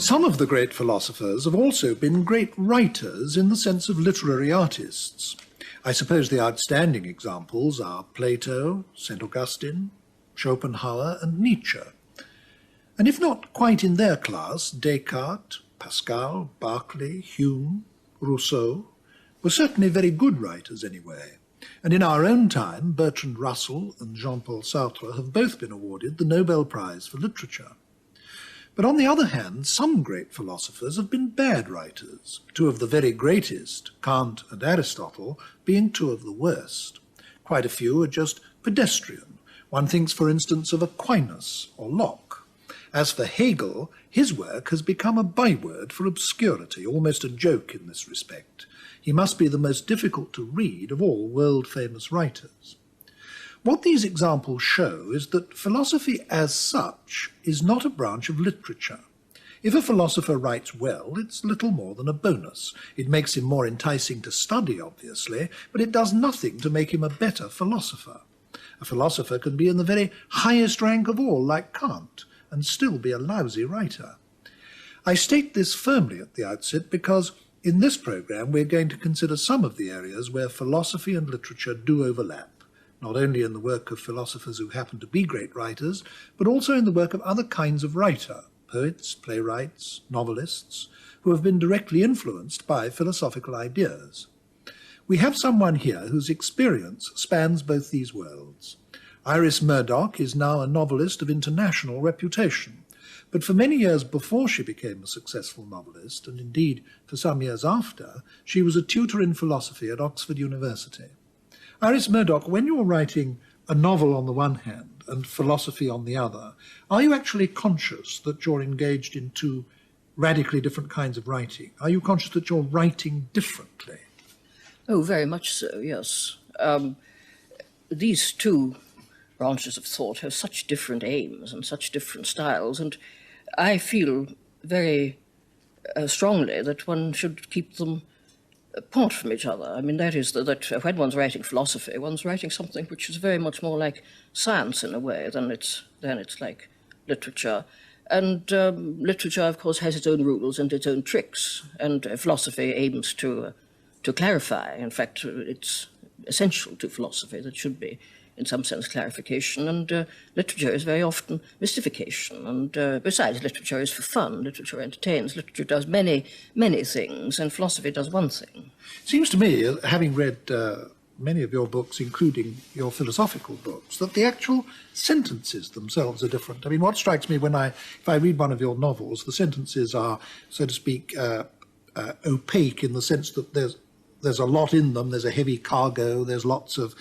some of the great philosophers have also been great writers in the sense of literary artists. I suppose the outstanding examples are Plato, St. Augustine, Schopenhauer and Nietzsche. And if not quite in their class, Descartes, Pascal, Berkeley, Hume, Rousseau were certainly very good writers anyway. And in our own time, Bertrand Russell and Jean-Paul Sartre have both been awarded the Nobel Prize for Literature. But on the other hand, some great philosophers have been bad writers, two of the very greatest, Kant and Aristotle, being two of the worst. Quite a few are just pedestrian. One thinks, for instance, of Aquinas or Locke. As for Hegel, his work has become a byword for obscurity, almost a joke in this respect. He must be the most difficult to read of all world-famous writers. What these examples show is that philosophy as such is not a branch of literature. If a philosopher writes well, it's little more than a bonus. It makes him more enticing to study, obviously, but it does nothing to make him a better philosopher. A philosopher can be in the very highest rank of all, like Kant, and still be a lousy writer. I state this firmly at the outset because in this programme we're going to consider some of the areas where philosophy and literature do overlap, not only in the work of philosophers who happen to be great writers, but also in the work of other kinds of writer, poets, playwrights, novelists, who have been directly influenced by philosophical ideas. We have someone here whose experience spans both these worlds. Iris Murdoch is now a novelist of international reputation, but for many years before she became a successful novelist, and indeed for some years after, she was a tutor in philosophy at Oxford University. Iris Murdoch, when you're writing a novel on the one hand and philosophy on the other, are you actually conscious that you're engaged in two radically different kinds of writing? Are you conscious that you're writing differently? Oh, very much so, yes. These two branches of thought have such different aims and such different styles, and I feel very strongly that one should keep them apart from each other. I mean, that is that when one's writing philosophy, one's writing something which is very much more like science in a way than it's like literature. And literature, of course, has its own rules and its own tricks, and philosophy aims to clarify. In fact, it's essential to philosophy that should be, in some sense, clarification, and literature is very often mystification, and besides, literature is for fun, literature entertains, literature does many, many things, and philosophy does one thing. Seems to me, having read many of your books, including your philosophical books, that the actual sentences themselves are different. I mean, what strikes me if I read one of your novels, the sentences are, so to speak, opaque in the sense that there's a lot in them. There's a heavy cargo. There's lots of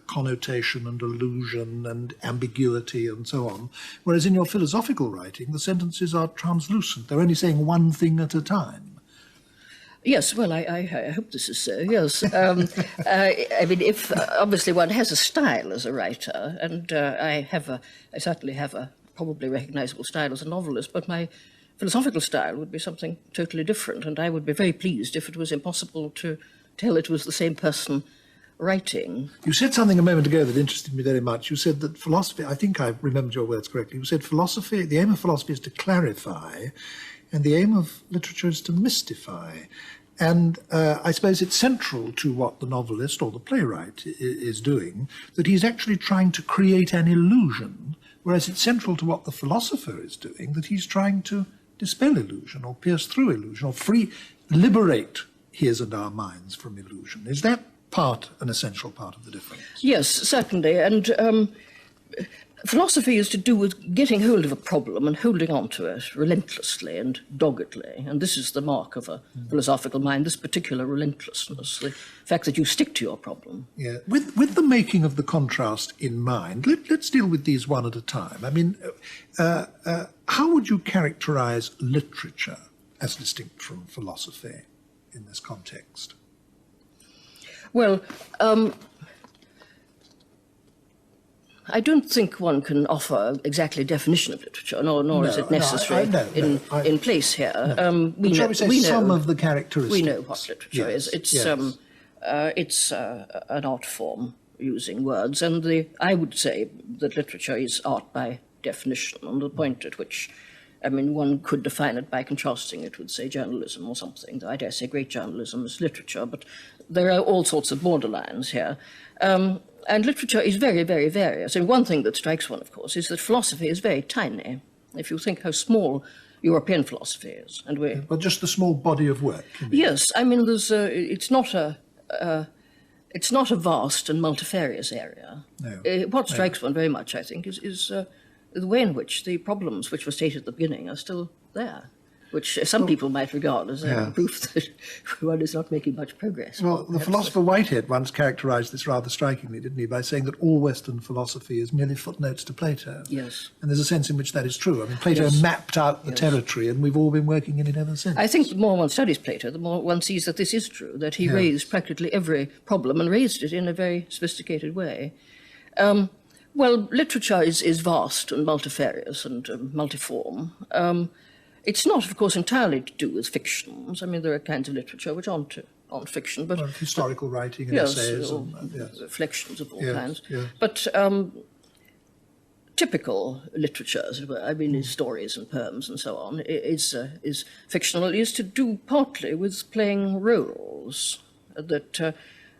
connotation and allusion and ambiguity and so on. Whereas in your philosophical writing, the sentences are translucent. They're only saying one thing at a time. Yes, well, I hope this is so, yes. I mean, if obviously one has a style as a writer, and I certainly have a probably recognizable style as a novelist, but my philosophical style would be something totally different, and I would be very pleased if it was impossible to tell it was the same person writing. You said something a moment ago that interested me very much. You said that philosophy, I think I remembered your words correctly, you said philosophy, the aim of philosophy is to clarify, and the aim of literature is to mystify. And I suppose it's central to what the novelist or the playwright is doing, that he's actually trying to create an illusion, whereas it's central to what the philosopher is doing, that he's trying to dispel illusion or pierce through illusion or liberate his and our minds from illusion. Is that an essential part of the difference? Yes, certainly. And philosophy is to do with getting hold of a problem and holding on to it relentlessly and doggedly. And this is the mark of a philosophical mind, this particular relentlessness, the fact that you stick to your problem. Yeah. With the making of the contrast in mind, let's deal with these one at a time. I mean, how would you characterize literature as distinct from philosophy in this context? Well, I don't think one can offer exactly a definition of literature, nor is it necessary in place here. Shall we say some of the characteristics? We know what literature is. It's an art form using words, and I would say that literature is art by definition, and the point at which I mean, one could define it by contrasting it with, say, journalism or something. Though I dare say great journalism is literature, but there are all sorts of borderlines here. And literature is very, very various. And one thing that strikes one, of course, is that philosophy is very tiny. If you think how small European philosophy is, and we But just the small body of work. You mean? Yes, I mean, it's not a vast and multifarious area. No. What strikes one very much, I think, is the way in which the problems which were stated at the beginning are still there, which some people might regard as a proof that one is not making much progress. Well, the philosopher Whitehead once characterized this rather strikingly, didn't he, by saying that all Western philosophy is merely footnotes to Plato. Yes. And there's a sense in which that is true. I mean, Plato mapped out the territory, and we've all been working in it ever since. I think the more one studies Plato, the more one sees that this is true, that he raised practically every problem and raised it in a very sophisticated way. Well, literature is vast and multifarious and multiform. It's not, of course, entirely to do with fictions. I mean, there are kinds of literature which aren't fiction, but historical writing and essays, or reflections of all kinds. Yes. But typical literature, as it were, I mean, is stories and poems and so on, is fictional. It is to do partly with playing roles. That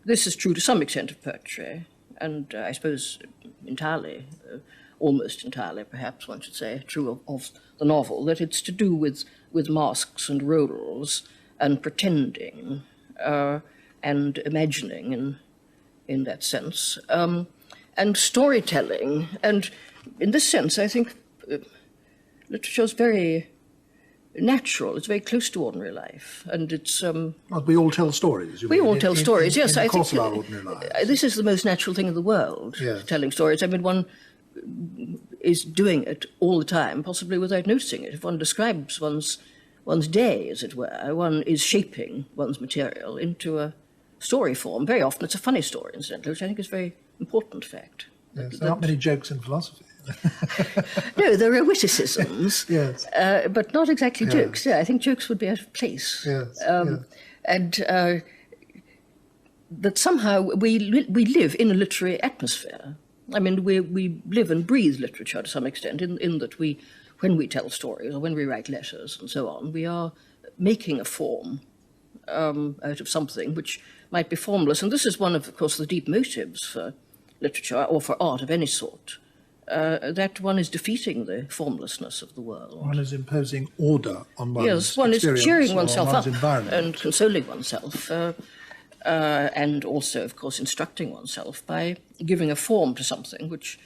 this is true to some extent of poetry, and I suppose entirely, almost entirely, perhaps one should say, true of the novel, that it's to do with masks and roles and pretending and imagining in that sense, and storytelling. And in this sense, I think literature is very natural. It's very close to ordinary life, and it's. Well, we all tell stories. We all tell stories. Yes, I think of our ordinary lives. This is the most natural thing in the world. Yes. Telling stories. I mean, one is doing it all the time, possibly without noticing it. If one describes one's day, as it were, one is shaping one's material into a story form. Very often, it's a funny story, incidentally, which I think is a very important fact. Yes, there aren't many jokes in philosophy. No, there are witticisms, yes. But not exactly jokes. Yeah, I think jokes would be out of place. Yes. And that somehow we live in a literary atmosphere. I mean, we live and breathe literature to some extent, in that when we tell stories or when we write letters and so on, we are making a form out of something which might be formless. And this is one of course, the deep motives for literature or for art of any sort, that one is defeating the formlessness of the world. One is imposing order on one's Yes, one is cheering oneself up environment. and consoling oneself, and also, of course, instructing oneself by giving a form to something which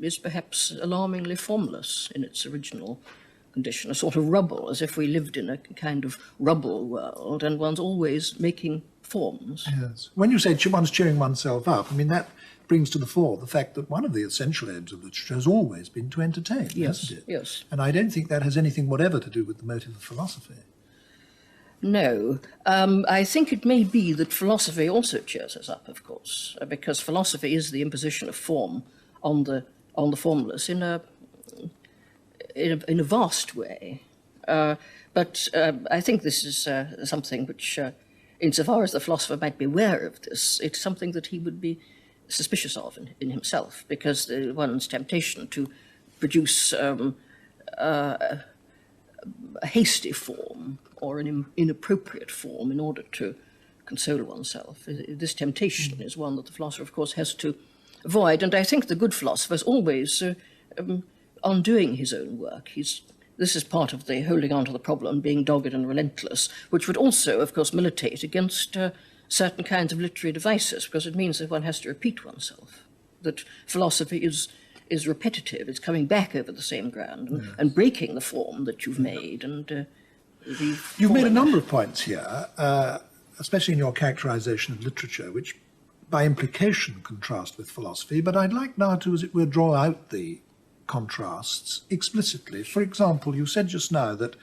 is perhaps alarmingly formless in its original condition, a sort of rubble, as if we lived in a kind of rubble world, and one's always making forms. Yes. When you say one's cheering oneself up, I mean, that brings to the fore the fact that one of the essential aims of literature has always been to entertain, hasn't it? Yes. And I don't think that has anything whatever to do with the motive of philosophy. No. I think it may be that philosophy also cheers us up, of course, because philosophy is the imposition of form on the formless in a vast way. But I think this is something which, insofar as the philosopher might be aware of this, it's something that he would be suspicious of in himself, because one's temptation to produce a hasty form or an inappropriate form in order to console oneself. This temptation is one that the philosopher, of course, has to avoid. And I think the good philosopher is always undoing his own work. This is part of the holding on to the problem, being dogged and relentless, which would also, of course, militate against certain kinds of literary devices, because it means that one has to repeat oneself, that philosophy is repetitive, it's coming back over the same ground and breaking the form that you've made. And you've made a number of points here, especially in your characterization of literature, which by implication contrast with philosophy, but I'd like now to, as it were, draw out the contrasts explicitly. For example, you said just now that,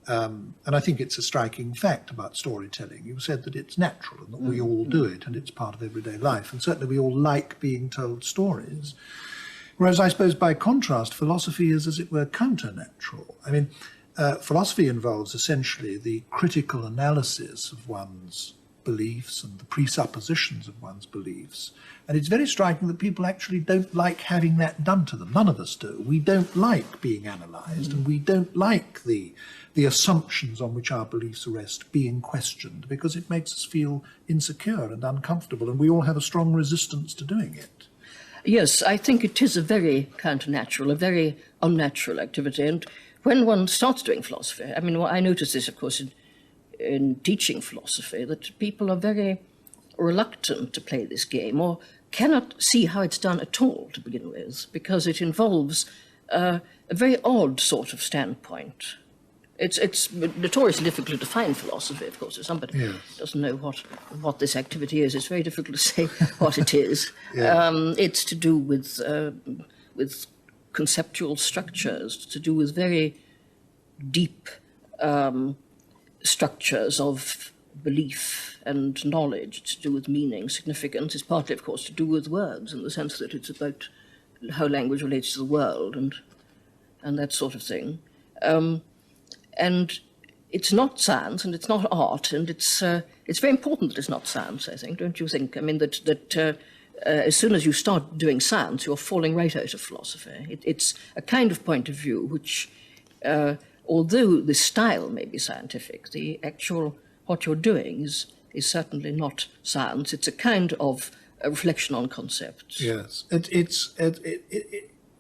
and I think it's a striking fact about storytelling, you said that it's natural and that we all do it and it's part of everyday life, and certainly we all like being told stories. Whereas I suppose by contrast, philosophy is, as it were, counter-natural. I mean, philosophy involves essentially the critical analysis of one's beliefs and the presuppositions of one's beliefs. And it's very striking that people actually don't like having that done to them. None of us do. We don't like being analysed, and we don't like the assumptions on which our beliefs rest being questioned, because it makes us feel insecure and uncomfortable, and we all have a strong resistance to doing it. Yes, I think it is a very counternatural, a very unnatural activity. And when one starts doing philosophy, I mean, I notice this, of course, in teaching philosophy, that people are very reluctant to play this game, or cannot see how it's done at all to begin with, because it involves a very odd sort of standpoint. It's notoriously difficult to define philosophy, of course. If somebody doesn't know what this activity is, it's very difficult to say what it is. It's to do with conceptual structures, to do with very deep structures of belief and knowledge, to do with meaning, significance. It's partly, of course, to do with words, in the sense that it's about how language relates to the world and that sort of thing. And it's not science, and it's not art, and it's very important that it's not science, I think, don't you think? I mean, that as soon as you start doing science, you're falling right out of philosophy. It's a kind of point of view which, although the style may be scientific, the actual, what you're doing is certainly not science. It's a kind of a reflection on concepts. Yes,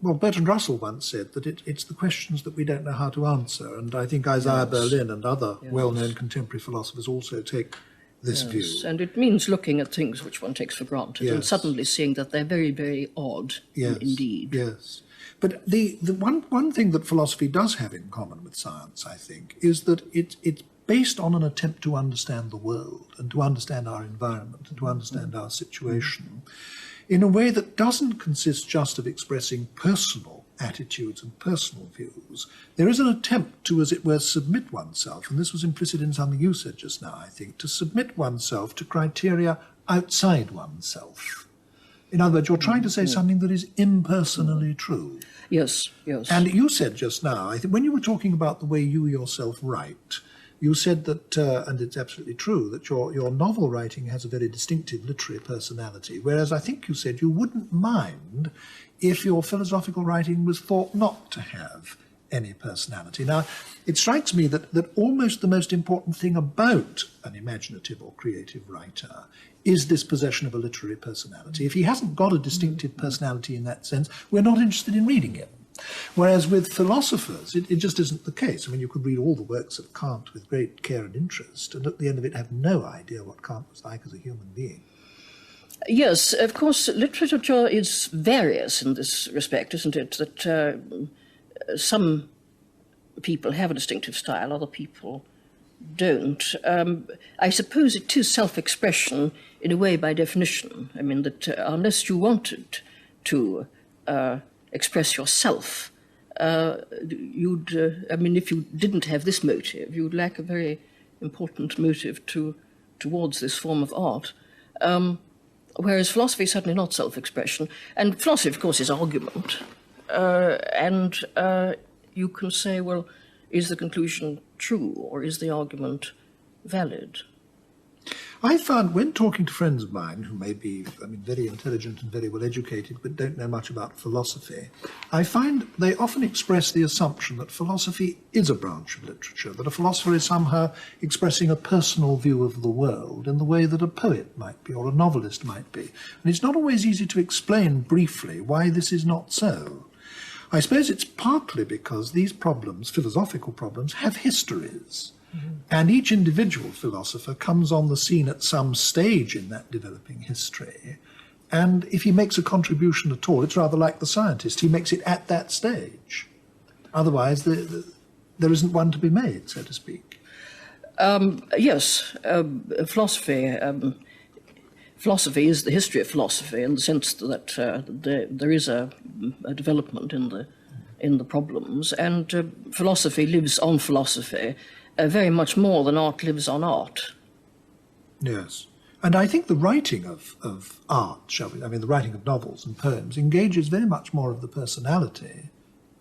well, Bertrand Russell once said that it's the questions that we don't know how to answer, and I think Isaiah Berlin and other well-known contemporary philosophers also take this view. And it means looking at things which one takes for granted and suddenly seeing that they're very, very odd indeed. Yes. But the one thing that philosophy does have in common with science, I think, is that it's based on an attempt to understand the world and to understand our environment and to understand our situation in a way that doesn't consist just of expressing personal attitudes and personal views. There is an attempt to, as it were, submit oneself, and this was implicit in something you said just now, I think, to submit oneself to criteria outside oneself. In other words, you're trying to say something that is impersonally true. Yes, yes. And you said just now, I think when you were talking about the way you yourself write, you said that, and it's absolutely true, that your novel writing has a very distinctive literary personality, whereas I think you said you wouldn't mind if your philosophical writing was thought not to have any personality. Now, it strikes me that almost the most important thing about an imaginative or creative writer is this possession of a literary personality. If he hasn't got a distinctive personality in that sense, we're not interested in reading it. Whereas with philosophers, it just isn't the case. I mean, you could read all the works of Kant with great care and interest, and at the end of it have no idea what Kant was like as a human being. Yes, of course, literature is various in this respect, isn't it? That some people have a distinctive style, other people don't. I suppose it is self-expression in a way by definition. I mean, that unless you wanted to express yourself, you'd, I mean, if you didn't have this motive, you'd lack a very important motive towards this form of art. Whereas philosophy is certainly not self-expression. And philosophy, of course, is argument. And you can say, well, is the conclusion true, or is the argument valid? I found, when talking to friends of mine who may be, I mean, very intelligent and very well educated, but don't know much about philosophy, I find they often express the assumption that philosophy is a branch of literature, that a philosopher is somehow expressing a personal view of the world in the way that a poet might be or a novelist might be. And it's not always easy to explain briefly why this is not so. I suppose it's partly because these problems, philosophical problems, have histories. And each individual philosopher comes on the scene at some stage in that developing history. And if he makes a contribution at all, it's rather like the scientist. He makes it at that stage. Otherwise, there isn't one to be made, so to speak. Yes, philosophy. Philosophy is the history of philosophy in the sense that there is a development in the problems, and philosophy lives on philosophy. Very much more than art lives on art. Yes. And I think the writing of art, the writing of novels and poems engages very much more of the personality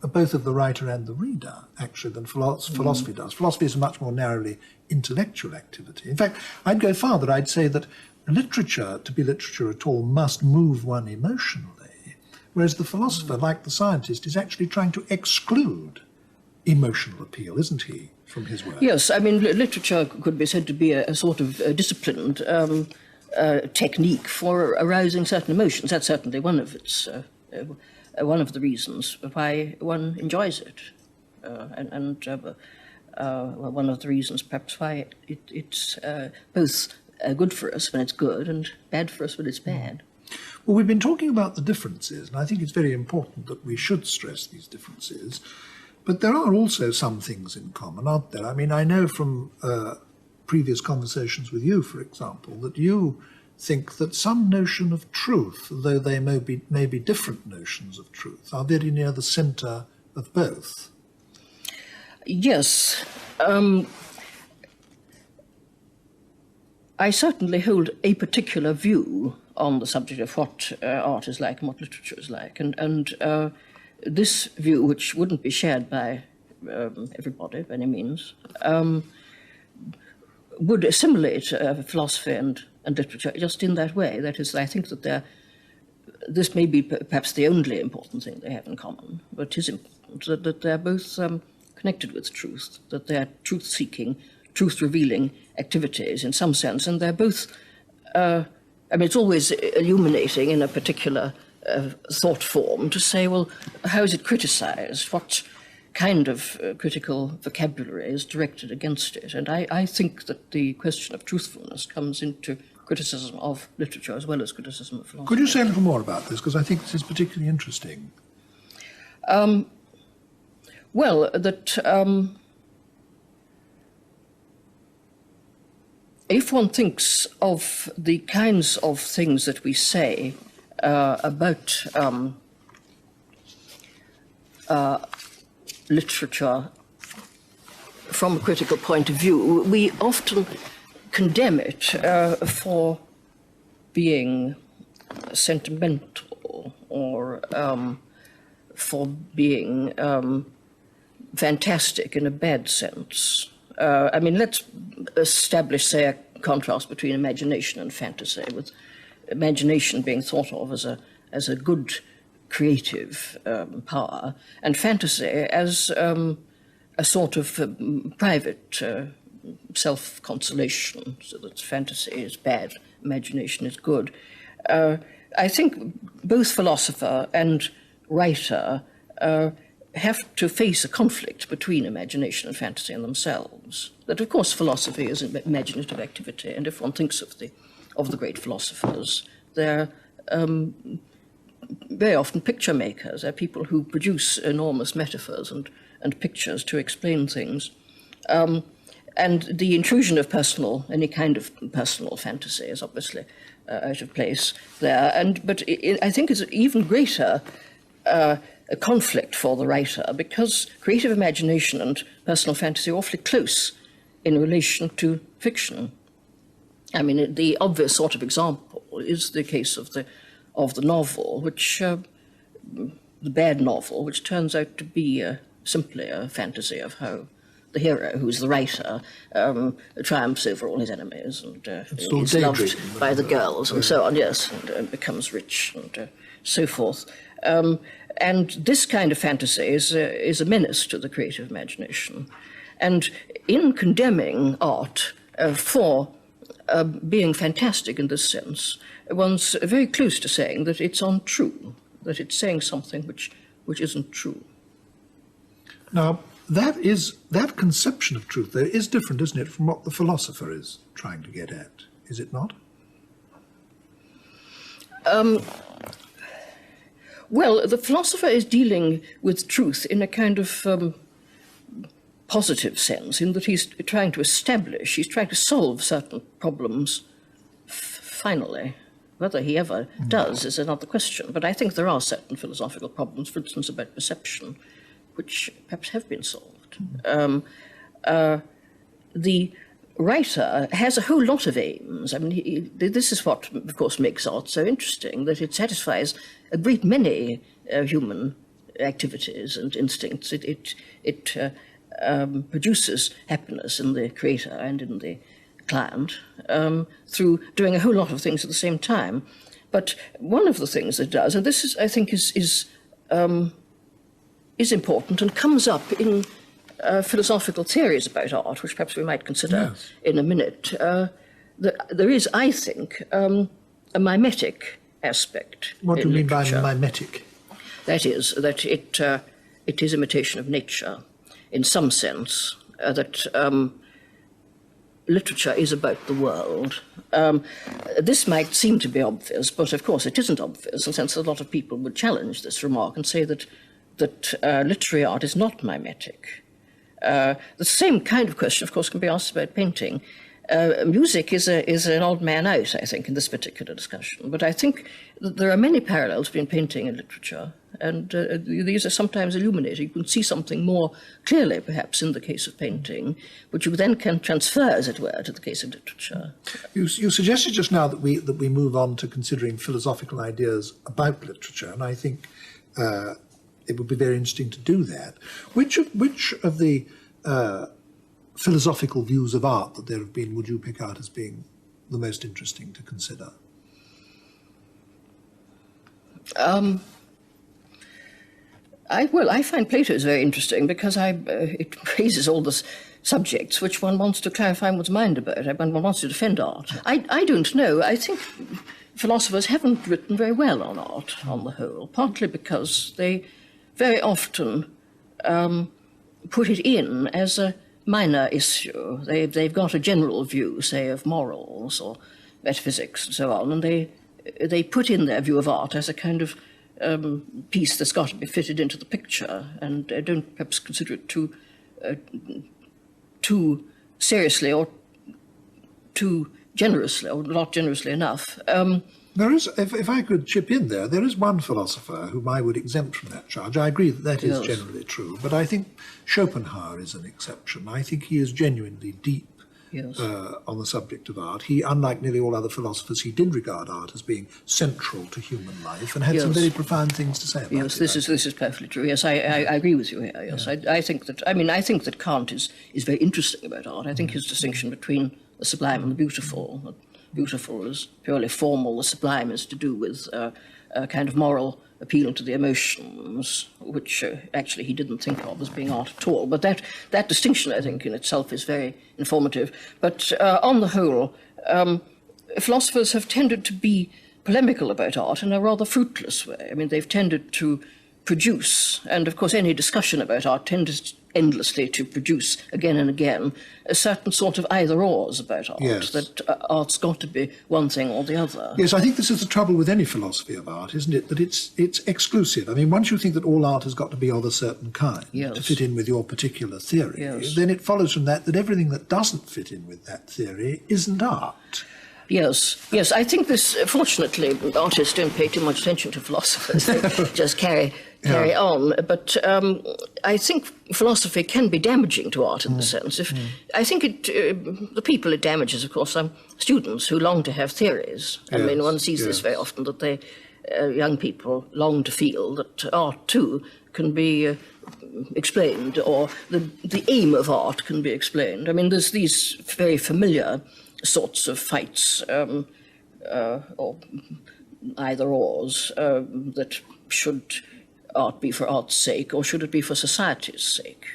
both of the writer and the reader, actually, than philosophy does. Philosophy is a much more narrowly intellectual activity. In fact, I'd go farther. I'd say that literature, to be literature at all, must move one emotionally, whereas the philosopher, like the scientist, is actually trying to exclude emotional appeal, isn't he, from his work? Yes, I mean, literature could be said to be a sort of disciplined technique for arousing certain emotions. That's certainly one of its one of the reasons why one enjoys it, and one of the reasons perhaps why it's both good for us when it's good and bad for us when it's bad. Well, we've been talking about the differences, and I think it's very important that we should stress these differences. But there are also some things in common, aren't there? I mean, I know from previous conversations with you, for example, that you think that some notion of truth, though they may be different notions of truth, are very near the centre of both. Yes. I certainly hold a particular view on the subject of what art is like and what literature is like. And this view, which wouldn't be shared by everybody by any means, would assimilate philosophy and literature just in that way. That is, I think that this may be perhaps the only important thing they have in common, but it is important that they're both connected with truth, that they're truth-seeking, truth-revealing activities in some sense, and they're both, I mean, it's always illuminating in a particular thought form to say, well, how is it criticized? What kind of critical vocabulary is directed against it? And I think that the question of truthfulness comes into criticism of literature as well as criticism of philosophy. Could you say a little more about this? Because I think this is particularly interesting. Well, that if one thinks of the kinds of things that we say about literature from a critical point of view, we often condemn it for being sentimental or for being fantastic in a bad sense. I mean, let's establish, say, a contrast between imagination and fantasy, with imagination being thought of as a good creative power, and fantasy as a sort of private self-consolation, so that fantasy is bad, imagination is good. I think both philosopher and writer have to face a conflict between imagination and fantasy in themselves. That, of course, philosophy is an imaginative activity, and if one thinks of the great philosophers, they're very often picture makers. They're people who produce enormous metaphors and pictures to explain things. And the intrusion of any kind of personal fantasy is obviously out of place there. But I think it's even greater a conflict for the writer, because creative imagination and personal fantasy are awfully close in relation to fiction. I mean, the obvious sort of example is the case of the novel, the bad novel, which turns out to be simply a fantasy of how the hero, who's the writer, triumphs over all his enemies and is loved by the girls and so on, yes, and becomes rich and so forth. And this kind of fantasy is a menace to the creative imagination. And in condemning art for being fantastic in this sense, one's very close to saying that it's untrue, that it's saying something which isn't true. Now, that conception of truth, though, is different, isn't it, from what the philosopher is trying to get at, is it not? Well, the philosopher is dealing with truth in a kind of positive sense, in that he's trying to solve certain problems finally. Whether he ever does is another question, but I think there are certain philosophical problems, for instance, about perception, which perhaps have been solved. The writer has a whole lot of aims. I mean, this is what, of course, makes art so interesting, that it satisfies a great many human activities and instincts. It produces happiness in the creator and in the client through doing a whole lot of things at the same time. But one of the things it does, and this is, I think, is important and comes up in philosophical theories about art, which perhaps we might consider in a minute. There is, I think, a mimetic aspect. What do you mean by literature. mimetic? That is, that it is imitation of nature, in some sense, that literature is about the world. This might seem to be obvious, but of course it isn't obvious, in the sense that a lot of people would challenge this remark and say that literary art is not mimetic. The same kind of question, of course, can be asked about painting. Music is an odd man out, I think, in this particular discussion. But I think that there are many parallels between painting and literature, and these are sometimes illuminating. You can see something more clearly, perhaps, in the case of painting, which you then can transfer, as it were, to the case of literature. You suggested just now that we move on to considering philosophical ideas about literature, and I think it would be very interesting to do that. Which of the philosophical views of art that there have been would you pick out as being the most interesting to consider? I find Plato is very interesting because it raises all the subjects which one wants to clarify one's mind about. One wants to defend art. I don't know. I think philosophers haven't written very well on art on the whole, partly because they very often put it in as a minor issue. They've got a general view, say, of morals or metaphysics and so on, and they put in their view of art as a kind of piece that's got to be fitted into the picture, and don't perhaps consider it too seriously or too generously, or not generously enough. There is, if I could chip in there is one philosopher whom I would exempt from that charge. I agree that is generally true, but I think Schopenhauer is an exception. I think he is genuinely deep on the subject of art. He, unlike nearly all other philosophers, he did regard art as being central to human life and had some very profound things to say about it. Yes, this is perfectly true. Yes, I agree with you here. Yes, I think that Kant is very interesting about art. I think his distinction between the sublime and the beautiful. The beautiful is purely formal. The sublime is to do with a kind of moral appeal to the emotions, which actually he didn't think of as being art at all. But that distinction, I think, in itself is very informative. But on the whole, philosophers have tended to be polemical about art in a rather fruitless way. I mean, they've tended to produce, and of course any discussion about art tends endlessly to produce again and again a certain sort of either-ors about art, that art's got to be one thing or the other. Yes, I think this is the trouble with any philosophy of art, isn't it? That it's exclusive. I mean, once you think that all art has got to be of a certain kind to fit in with your particular theory, then it follows from that everything that doesn't fit in with that theory isn't art. Yes. I think this, fortunately, artists don't pay too much attention to philosophers. They just carry on. But I think philosophy can be damaging to art in the sense. I think the people it damages, of course, are students who long to have theories. I mean, one sees this very often, that young people long to feel that art, too, can be explained, or the aim of art can be explained. I mean, there's these very familiar sorts of fights, or either-ors, that should art be for art's sake, or should it be for society's sake?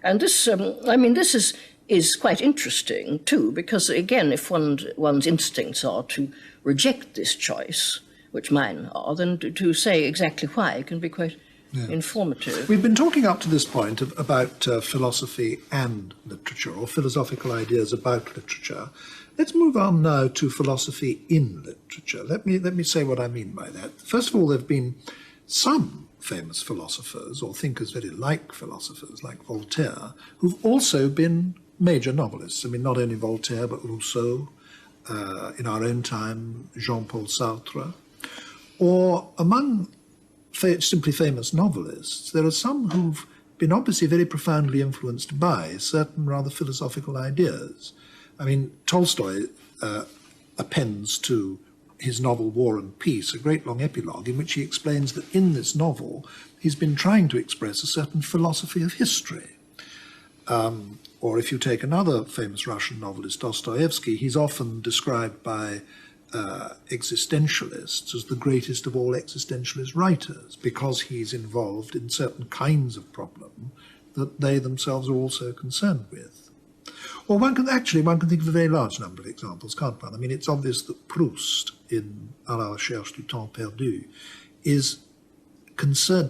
And this, this is quite interesting, too, because, again, if one's instincts are to reject this choice, which mine are, then to say exactly why can be quite informative. We've been talking up to this point about philosophy and literature, or philosophical ideas about literature. Let's move on now to philosophy in literature. Let me say what I mean by that. First of all, there have been some famous philosophers, or thinkers very like philosophers, like Voltaire, who've also been major novelists. I mean, not only Voltaire, but Rousseau, in our own time, Jean-Paul Sartre. Or among simply famous novelists, there are some who've been obviously very profoundly influenced by certain rather philosophical ideas. I mean, Tolstoy appends to his novel War and Peace, a great long epilogue in which he explains that in this novel he's been trying to express a certain philosophy of history. Or if you take another famous Russian novelist, Dostoevsky, he's often described by existentialists as the greatest of all existentialist writers because he's involved in certain kinds of problem that they themselves are also concerned with. Or one can think of a very large number of examples, can't one? I mean, it's obvious that Proust in À la recherche du temps perdu is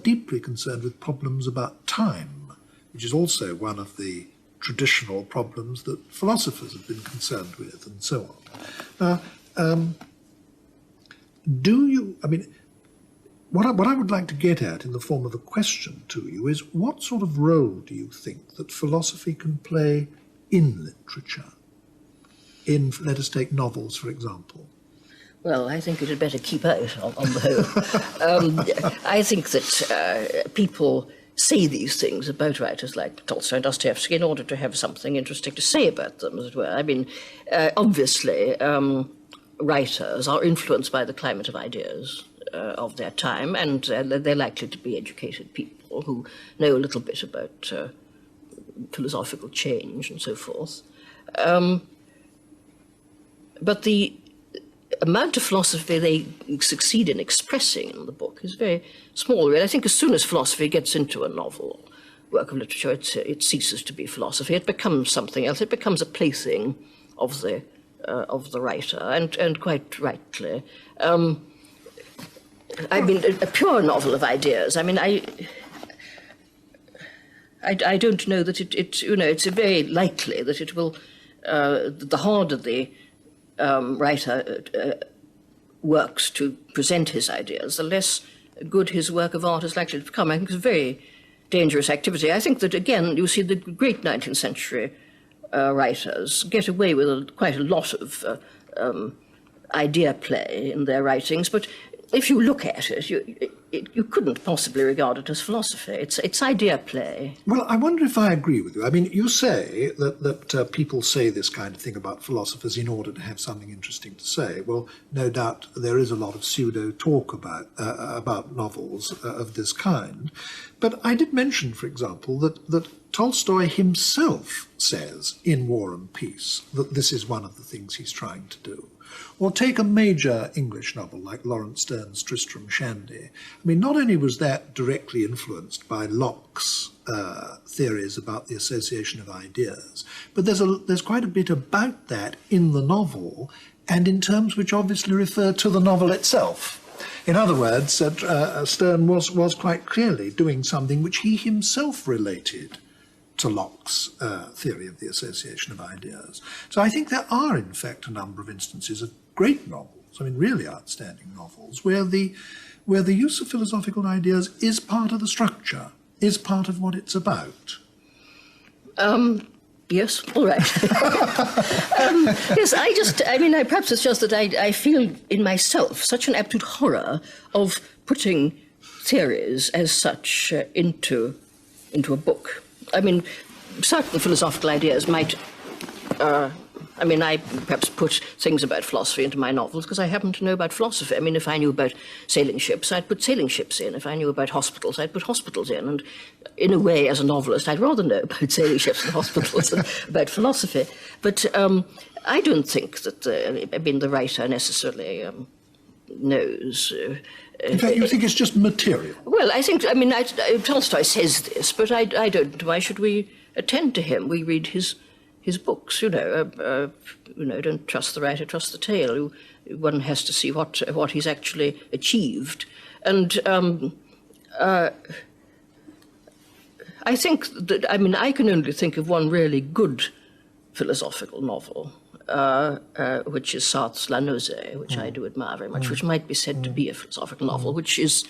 deeply concerned with problems about time, which is also one of the traditional problems that philosophers have been concerned with, and so on. Now, what I would like to get at in the form of a question to you is, what sort of role do you think that philosophy can play in literature? In, let us take novels, for example. Well, I think it had better keep out on the whole. I think that people say these things about writers like Tolstoy and Dostoevsky in order to have something interesting to say about them, as it were. I mean, obviously, writers are influenced by the climate of ideas of their time, and they're likely to be educated people who know a little bit about philosophical change and so forth. But the amount of philosophy they succeed in expressing in the book is very small, really. I think as soon as philosophy gets into a novel, work of literature, it ceases to be philosophy. It becomes something else. It becomes a plaything of the writer, and quite rightly. I mean, a pure novel of ideas. I mean, I don't know that it's very likely that it will. The harder the writer works to present his ideas, the less good his work of art is likely to become. I think it's a very dangerous activity. I think that, again, you see the great 19th century writers get away with quite a lot of idea play in their writings, but if you look at it, you couldn't possibly regard it as philosophy. It's idea play. Well, I wonder if I agree with you. I mean, you say that people say this kind of thing about philosophers in order to have something interesting to say. Well, no doubt there is a lot of pseudo-talk about novels of this kind. But I did mention, for example, that Tolstoy himself says in War and Peace that this is one of the things he's trying to do. Or take a major English novel like Lawrence Sterne's Tristram Shandy. I mean, not only was that directly influenced by Locke's theories about the association of ideas, but there's quite a bit about that in the novel, and in terms which obviously refer to the novel itself. In other words, Sterne was quite clearly doing something which he himself related to Locke's theory of the association of ideas. So I think there are, in fact, a number of instances of great novels, I mean, really outstanding novels, where the use of philosophical ideas is part of the structure, is part of what it's about. Yes, all right. Yes, perhaps it's just that I feel in myself such an absolute horror of putting theories as such into a book. I mean, certain philosophical ideas might... I perhaps put things about philosophy into my novels because I happen to know about philosophy. I mean, if I knew about sailing ships, I'd put sailing ships in. If I knew about hospitals, I'd put hospitals in. And in a way, as a novelist, I'd rather know about sailing ships and hospitals than about philosophy. But I don't think that, the writer necessarily knows... In fact, you think it's just material? Well, I think, Tolstoy says this, but I don't. Why should we attend to him? We read his books, don't trust the writer, trust the tale. One has to see what he's actually achieved. And I think that, I can only think of one really good philosophical novel, which is Sartre's La Nausée, which I do admire very much, which might be said to be a philosophical novel, which is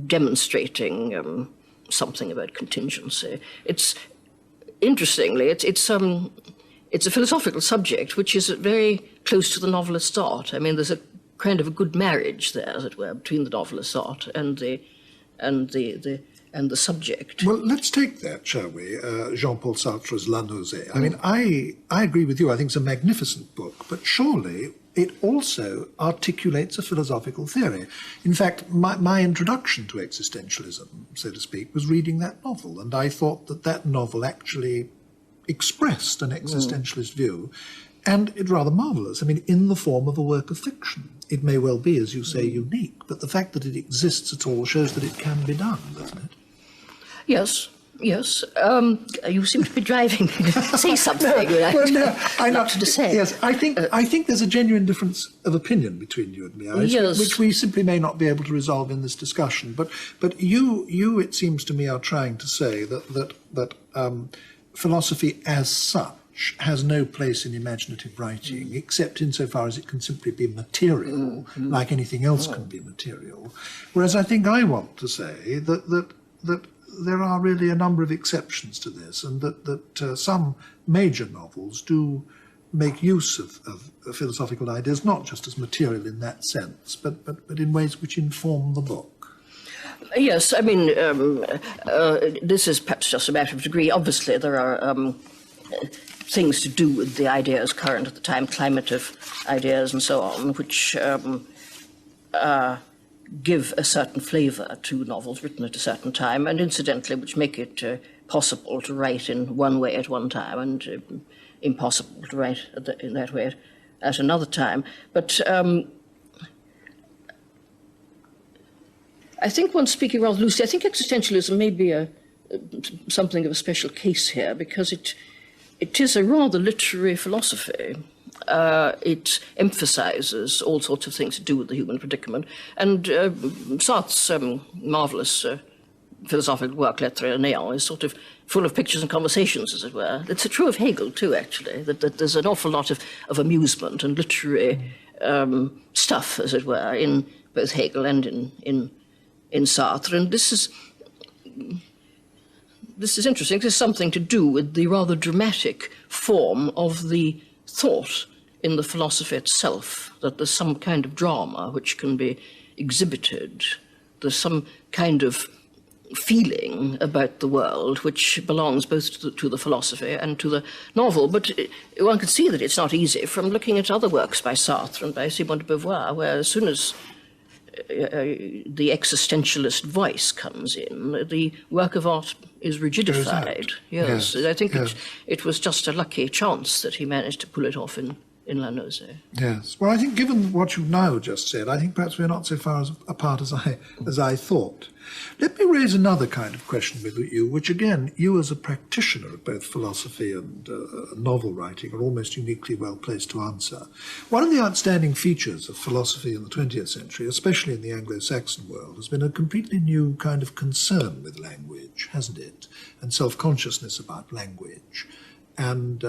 demonstrating something about contingency. Interestingly, it's a philosophical subject which is very close to the novelist's art. I mean, there's a kind of a good marriage there, as it were, between the novelist's art and the subject. Well, let's take that, shall we? Jean-Paul Sartre's La Nausée. I mean, I agree with you. I think it's a magnificent book, but surely it also articulates a philosophical theory. In fact, my introduction to existentialism, so to speak, was reading that novel, and I thought that that novel actually expressed an existentialist view, and it's rather marvellous. I mean, in the form of a work of fiction. It may well be, as you say, unique, but the fact that it exists at all shows that it can be done, doesn't it? Yes. Yes, you seem to be driving me to say something. I not to say. Yes, I think there's a genuine difference of opinion between you and me, Iris, yes. which we simply may not be able to resolve in this discussion. But you, it seems to me, are trying to say that philosophy as such has no place in imaginative writing, except insofar as it can simply be material, like anything else can be material. Whereas I think I want to say that there are really a number of exceptions to this, and that some major novels do make use of philosophical ideas, not just as material in that sense, but in ways which inform the book. Yes, I mean, this is perhaps just a matter of degree. Obviously, there are things to do with the ideas current at the time, climate of ideas and so on, which give a certain flavour to novels written at a certain time, and incidentally, which make it possible to write in one way at one time and impossible to write in that way at another time. But I think one speaking rather loosely, I think existentialism may be something of a special case here, because it is a rather literary philosophy. It emphasizes all sorts of things to do with the human predicament. And Sartre's marvelous philosophical work, L'être et le néant, is sort of full of pictures and conversations, as it were. It's true of Hegel, too, actually, that there's an awful lot of amusement and literary stuff, as it were, in both Hegel and in Sartre. And this is interesting. This has something to do with the rather dramatic form of the thought in the philosophy itself, that there's some kind of drama which can be exhibited. There's some kind of feeling about the world which belongs both to the philosophy and to the novel. But one can see that it's not easy from looking at other works by Sartre and by Simone de Beauvoir, where as soon as the existentialist voice comes in, the work of art is rigidified. Yes, I think it was just a lucky chance that he managed to pull it off in La Nausée. Yes. Well, I think given what you've now just said, I think perhaps we're not so far apart as I thought. Let me raise another kind of question with you, which again, you as a practitioner of both philosophy and novel writing are almost uniquely well placed to answer. One of the outstanding features of philosophy in the 20th century, especially in the Anglo-Saxon world, has been a completely new kind of concern with language, hasn't it? And self-consciousness about language. And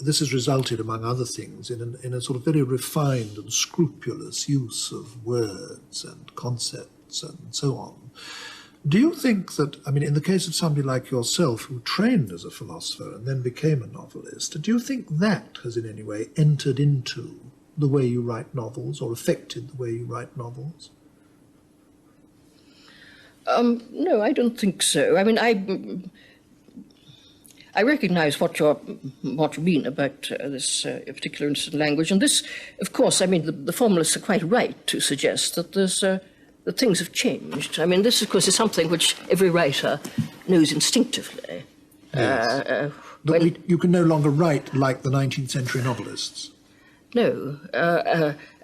this has resulted, among other things, in a sort of very refined and scrupulous use of words and concepts and so on. Do you think that, I mean, in the case of somebody like yourself who trained as a philosopher and then became a novelist, do you think that has in any way entered into the way you write novels or affected the way you write novels? No, I don't think so. I mean, I recognise what you mean about this particular interest in language, and this, of course, I mean, the formalists are quite right to suggest that that things have changed. I mean, this, of course, is something which every writer knows instinctively. Yes. You can no longer write like the 19th century novelists. No,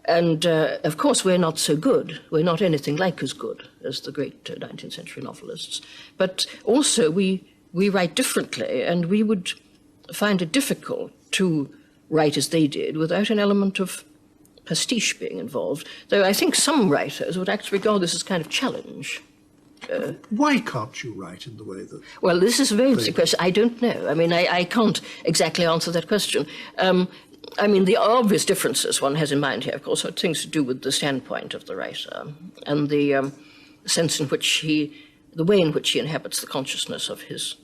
and of course, we're not so good. We're not anything like as good as the great 19th century novelists. But also, we write differently, and we would find it difficult to write as they did without an element of pastiche being involved, though I think some writers would actually regard this as kind of challenge. Why can't you write in the way that... Well, this is a very interesting question. I don't know. I mean, I can't exactly answer that question. I mean, the obvious differences one has in mind here, of course, are things to do with the standpoint of the writer and the sense in which the way in which he inhabits the consciousness of his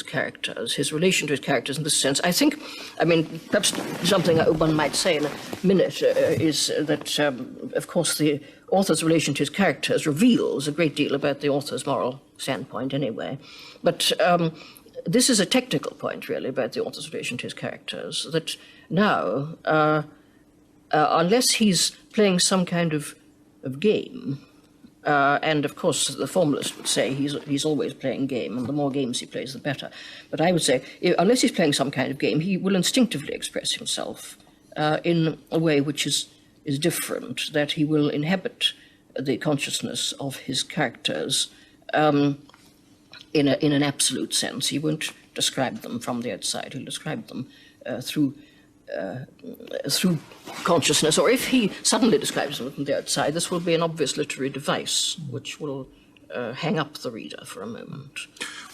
characters, his relation to his characters in this sense. I think, I mean, perhaps something one might say in a minute is that, of course, the author's relation to his characters reveals a great deal about the author's moral standpoint anyway. But this is a technical point, really, about the author's relation to his characters, that now unless he's playing some kind of game, and of course the formalist would say he's always playing game, and the more games he plays, the better. But I would say, unless he's playing some kind of game, he will instinctively express himself in a way which is different, that he will inhabit the consciousness of his characters in an absolute sense. He won't describe them from the outside. He'll describe them through consciousness, or if he suddenly describes them from the outside, this will be an obvious literary device which will hang up the reader for a moment.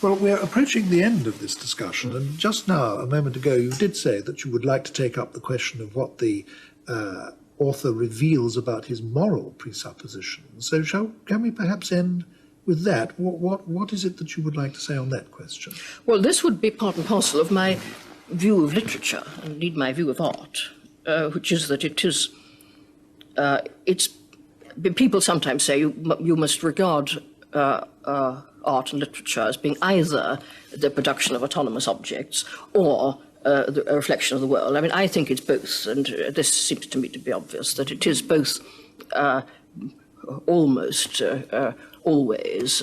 Well, we're approaching the end of this discussion, and just now, a moment ago, you did say that you would like to take up the question of what the author reveals about his moral presuppositions. So can we perhaps end with that? What is it that you would like to say on that question? Well, this would be part and parcel of my view of literature, and indeed my view of art, which is that people sometimes say you must regard art and literature as being either the production of autonomous objects or a reflection of the world. I mean, I think it's both, and this seems to me to be obvious, that it is both almost always,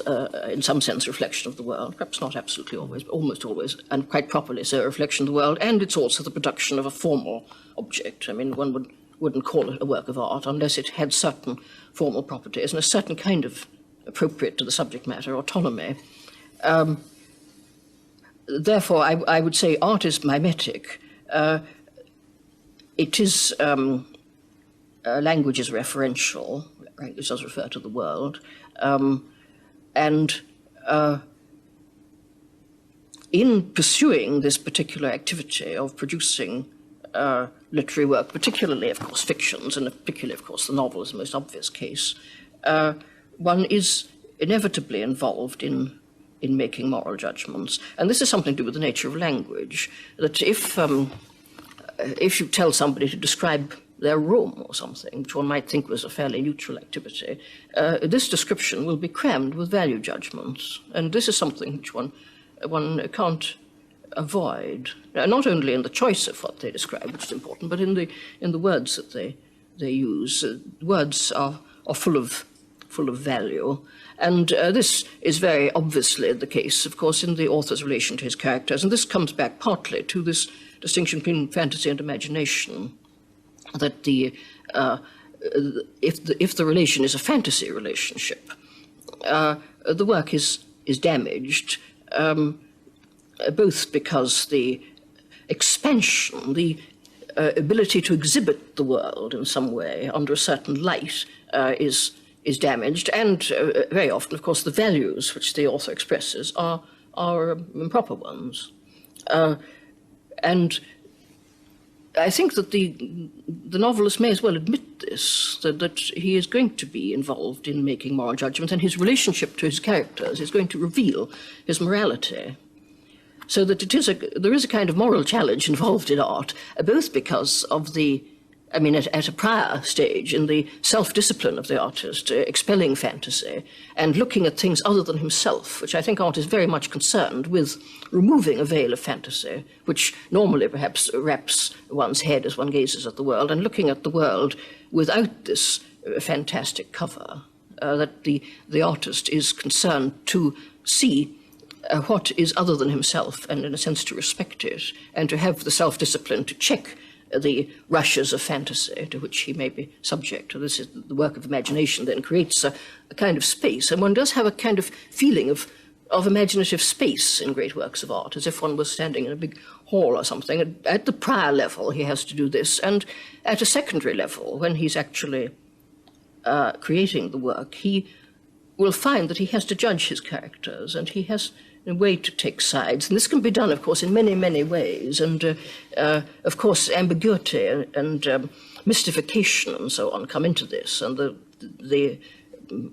in some sense, a reflection of the world, perhaps not absolutely always, but almost always, and quite properly so, a reflection of the world, and it's also the production of a formal object. I mean, one wouldn't call it a work of art unless it had certain formal properties and a certain kind of appropriate to the subject matter autonomy. Therefore, I would say art is mimetic. It is, language is referential. Language does refer to the world. And in pursuing this particular activity of producing literary work, particularly, of course, fictions, and particularly, of course, the novel is the most obvious case, one is inevitably involved in making moral judgments. And this is something to do with the nature of language, that if you tell somebody to describe their room or something, which one might think was a fairly neutral activity, this description will be crammed with value judgments. And this is something which one can't avoid, not only in the choice of what they describe, which is important, but in the words that they use. Words are full of value. And this is very obviously the case, of course, in the author's relation to his characters. And this comes back partly to this distinction between fantasy and imagination, that if the relation is a fantasy relationship, the work is damaged, both because the expansion, the ability to exhibit the world in some way under a certain light is damaged, and very often, of course, the values which the author expresses are improper ones. And I think that the novelist may as well admit this, that he is going to be involved in making moral judgments, and his relationship to his characters is going to reveal his morality. So that there is a kind of moral challenge involved in art, both because of at a prior stage, in the self-discipline of the artist, expelling fantasy and looking at things other than himself, which I think art is very much concerned with, removing a veil of fantasy, which normally perhaps wraps one's head as one gazes at the world, and looking at the world without this fantastic cover, that the artist is concerned to see what is other than himself, and in a sense to respect it, and to have the self-discipline to check the rushes of fantasy to which he may be subject. This is the work of imagination then creates a kind of space, and one does have a kind of feeling of imaginative space in great works of art, as if one was standing in a big hall or something. And at the prior level, he has to do this, and at a secondary level, when he's actually creating the work, he will find that he has to judge his characters, and he has a way to take sides. And this can be done, of course, in many, many ways. And, of course, ambiguity and mystification and so on come into this. And the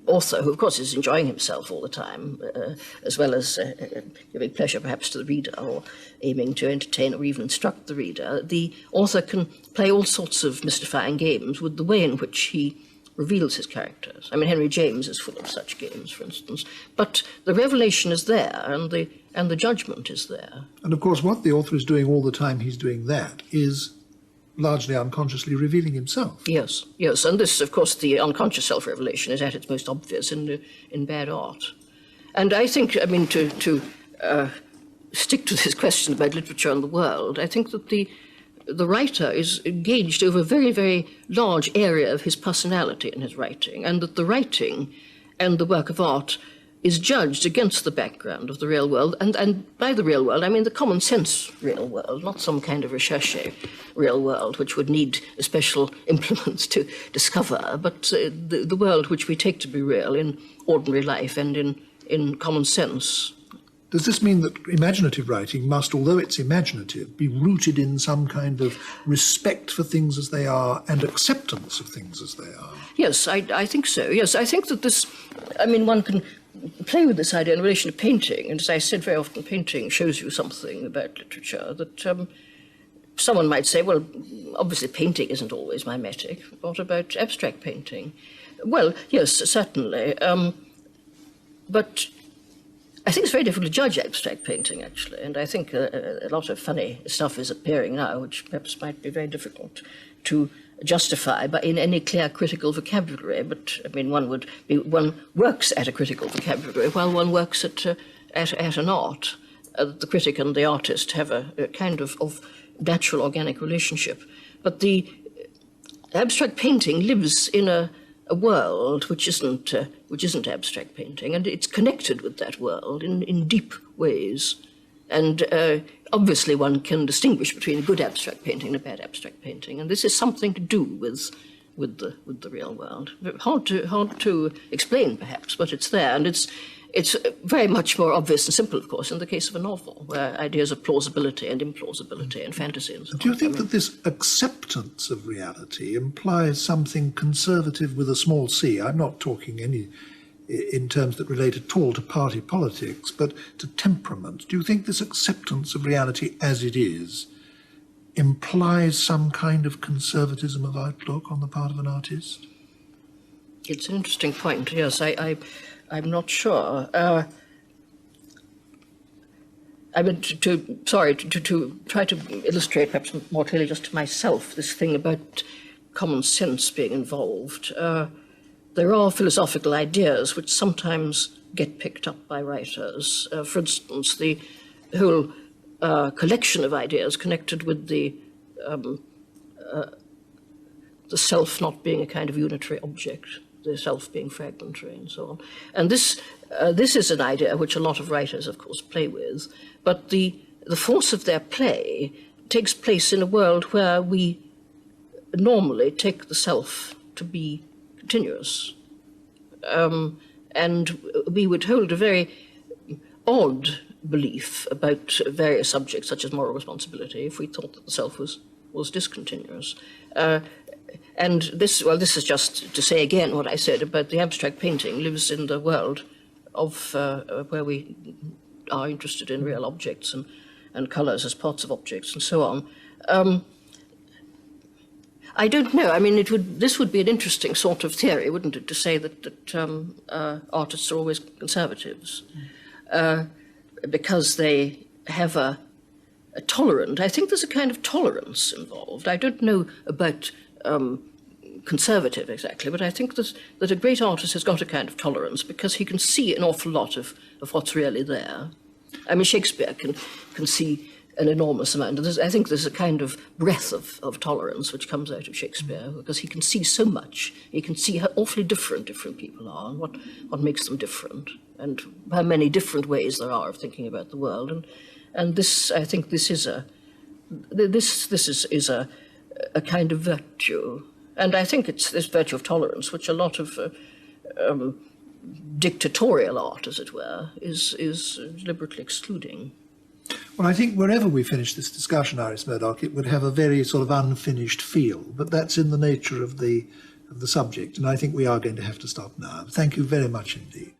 author, who, of course, is enjoying himself all the time, as well as giving pleasure, perhaps, to the reader, or aiming to entertain or even instruct the reader, the author can play all sorts of mystifying games with the way in which he reveals his characters. I mean, Henry James is full of such games, for instance. But the revelation is there, and the judgment is there. And of course, what the author is doing all the time he's doing that is largely unconsciously revealing himself. Yes, yes, and this, of course, the unconscious self-revelation is at its most obvious in bad art. And I think, I mean, to stick to this question about literature and the world, I think that the writer is engaged over a very, very large area of his personality in his writing, and that the writing and the work of art is judged against the background of the real world, and by the real world, I mean the common sense real world, not some kind of recherche real world, which would need special implements to discover, but the world which we take to be real in ordinary life and in common sense. Does this mean that imaginative writing must, although it's imaginative, be rooted in some kind of respect for things as they are and acceptance of things as they are? Yes, I think so. Yes, I think that this, I mean, one can play with this idea in relation to painting. And as I said, very often painting shows you something about literature that someone might say, well, obviously painting isn't always mimetic. What about abstract painting? Well, yes, certainly. But I think it's very difficult to judge abstract painting, actually, and I think a lot of funny stuff is appearing now, which perhaps might be very difficult to justify but in any clear critical vocabulary. But I mean, one works at a critical vocabulary while one works at an art. The critic and the artist have a kind of natural organic relationship, but the abstract painting lives in a world which isn't abstract painting, and it's connected with that world in deep ways. And obviously one can distinguish between a good abstract painting and a bad abstract painting, and this is something to do with the real world. Hard to explain, perhaps, but it's there, and it's very much more obvious and simple, of course, in the case of a novel, where ideas of plausibility and implausibility and fantasy and so on. Do you think that this acceptance of reality implies something conservative with a small c? I'm not talking in terms that relate at all to party politics, but to temperament. Do you think this acceptance of reality as it is implies some kind of conservatism of outlook on the part of an artist? It's an interesting point, yes. I'm not sure. I mean, to try to illustrate perhaps more clearly just to myself this thing about common sense being involved. There are philosophical ideas which sometimes get picked up by writers. For instance, the whole collection of ideas connected with the self not being a kind of unitary object, the self being fragmentary and so on. And this is an idea which a lot of writers, of course, play with, but the force of their play takes place in a world where we normally take the self to be continuous. And we would hold a very odd belief about various subjects, such as moral responsibility, if we thought that the self was discontinuous. And this is just to say again what I said about the abstract painting lives in the world of where we are interested in real objects and colours as parts of objects and so on. I don't know. I mean, this would be an interesting sort of theory, wouldn't it, to say that artists are always conservatives because they have a tolerant. I think there's a kind of tolerance involved. I don't know about conservative exactly, but I think that a great artist has got a kind of tolerance because he can see an awful lot of what's really there. I mean, Shakespeare can see an enormous amount. I think there's a kind of breadth of tolerance which comes out of Shakespeare because he can see so much. He can see how awfully different people are and what makes them different and how many different ways there are of thinking about the world. And this, I think, this is a kind of virtue. And I think it's this virtue of tolerance which a lot of dictatorial art, as it were, is deliberately excluding. Well, I think wherever we finish this discussion, Iris Murdoch, it would have a very sort of unfinished feel, but that's in the nature of the subject, and I think we are going to have to stop now. Thank you very much indeed.